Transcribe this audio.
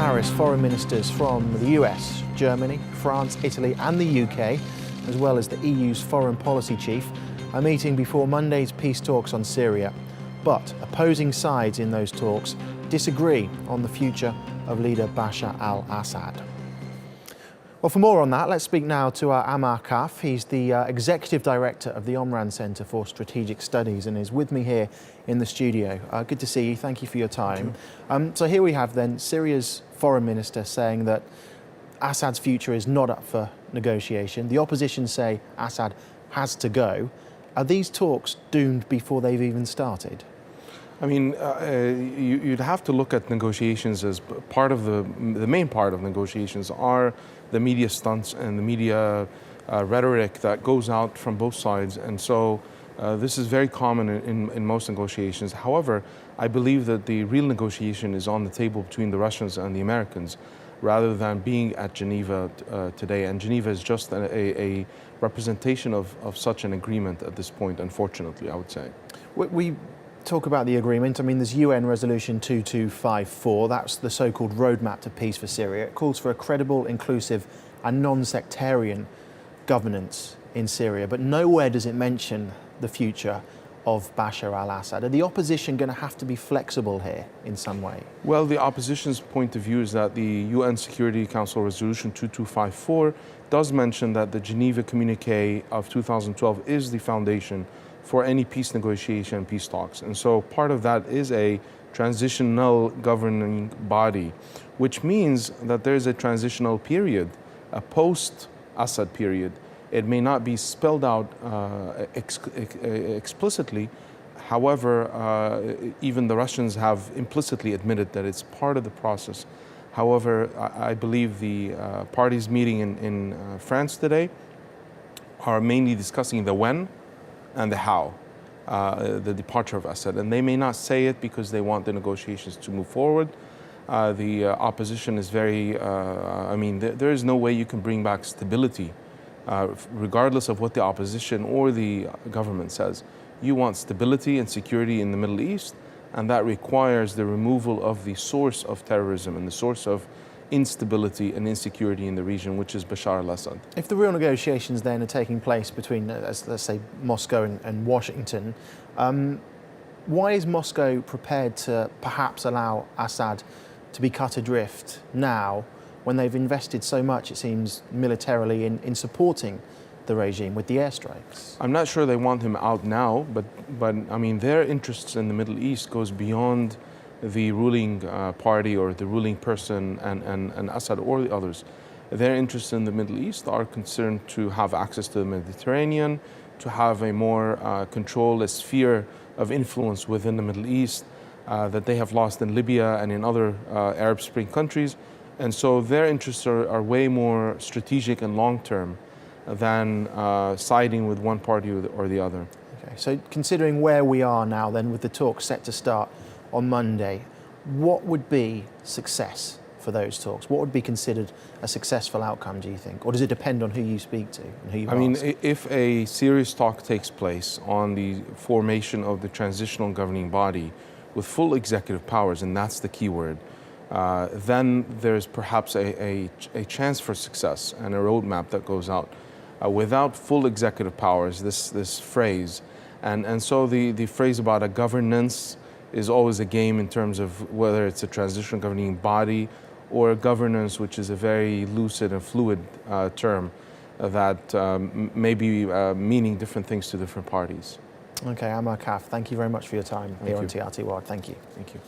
Paris, foreign ministers from the US, Germany, France, Italy and the UK, as well as the EU's foreign policy chief, are meeting before Monday's peace talks on Syria. But opposing sides in those talks disagree on the future of leader Bashar al-Assad. Well, for more on that, let's speak now to Ammar Kahf. He's the Executive Director of the Omran Centre for Strategic Studies and is with me here in the studio. Good to see you. Thank you for your time. So here we have then Syria's foreign minister saying that Assad's future is not up for negotiation. The opposition say Assad has to go. Are these talks doomed before they've even started? I mean, you'd have to look at negotiations as part of the main part of negotiations are the media stunts and the media rhetoric that goes out from both sides. And so this is very common in most negotiations. However, I believe that the real negotiation is on the table between the Russians and the Americans rather than being at Geneva today. And Geneva is just a representation of such an agreement at this point, unfortunately, I would say. We talk about the agreement. I mean, there's UN Resolution 2254. That's the so-called roadmap to peace for Syria. It calls for a credible, inclusive and non-sectarian governance in Syria. But nowhere does it mention the future of Bashar al-Assad. Are the opposition going to have to be flexible here in some way? Well, the opposition's point of view is that the UN Security Council Resolution 2254 does mention that the Geneva Communique of 2012 is the foundation for any peace negotiation and peace talks. And so part of that is a transitional governing body, which means that there's a transitional period, a post-Assad period. It may not be spelled out explicitly. However, even the Russians have implicitly admitted that it's part of the process. However, I believe the parties meeting in France today are mainly discussing the when and the how, the departure of Assad. And they may not say it because they want the negotiations to move forward. The opposition is very, I mean, there is no way you can bring back stability, regardless of what the opposition or the government says. You want stability and security in the Middle East, and that requires the removal of the source of terrorism and the source of instability and insecurity in the region, which is Bashar al-Assad. If the real negotiations then are taking place between, let's say, Moscow and Washington, why is Moscow prepared to perhaps allow Assad to be cut adrift now when they've invested so much, it seems, militarily in supporting the regime with the airstrikes? I'm not sure they want him out now, but I mean, their interests in the Middle East goes beyond the ruling party or the ruling person and Assad or the others. Their interests in the Middle East are concerned to have access to the Mediterranean, to have a more controlled a sphere of influence within the Middle East that they have lost in Libya and in other Arab Spring countries. And so their interests are way more strategic and long-term than siding with one party or the other. Okay, so considering where we are now then with the talks set to start on Monday, what would be success for those talks? What would be considered a successful outcome, do you think? Or does it depend on who you speak to and who you ask? I mean, if a serious talk takes place on the formation of the transitional governing body with full executive powers, and that's the key word, then there's perhaps a chance for success and a roadmap that goes out. Without full executive powers, this phrase, and so the phrase about a governance is always a game in terms of whether it's a transitional governing body or a governance, which is a very lucid and fluid term that may be meaning different things to different parties. Okay, Ammar Kahf, thank you very much for your time here on TRT World. Thank you. Thank you.